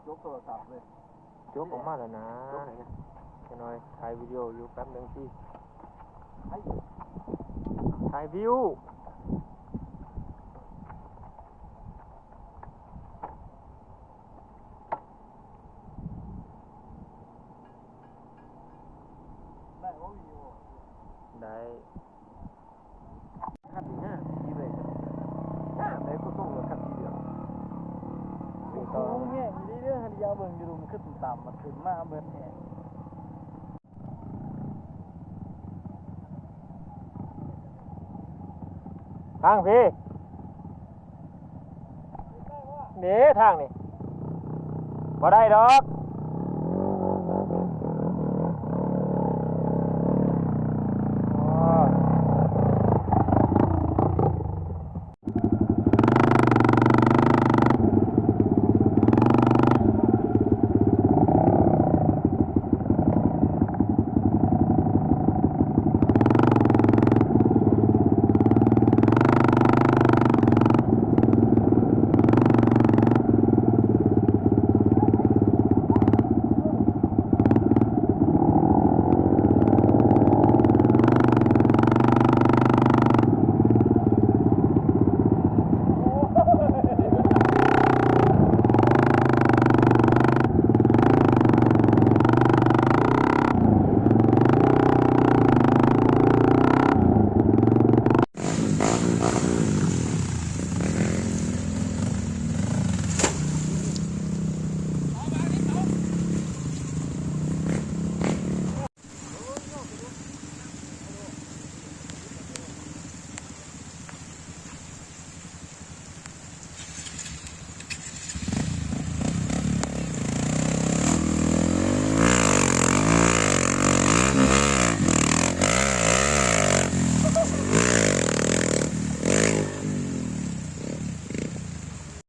ยกโทรศัพท์เลยยกออกมาแล้วนะจะหน่อยถ่ายวิดีโออยู่แป๊บนึงที่ถ่ายวิวได้ว่าวิวได้ขั้นที่ห้าทีเลยไหนก็ต้องเหลือขั้นทีเดียวโอ้โหแห้งมีเรื่องฮันยาเบิ่งอยู่มันขึ้นต่ำมันขึ้นมาเบิ่งแห้งทางพี่นี่ทางนี่บ่ได้ดอก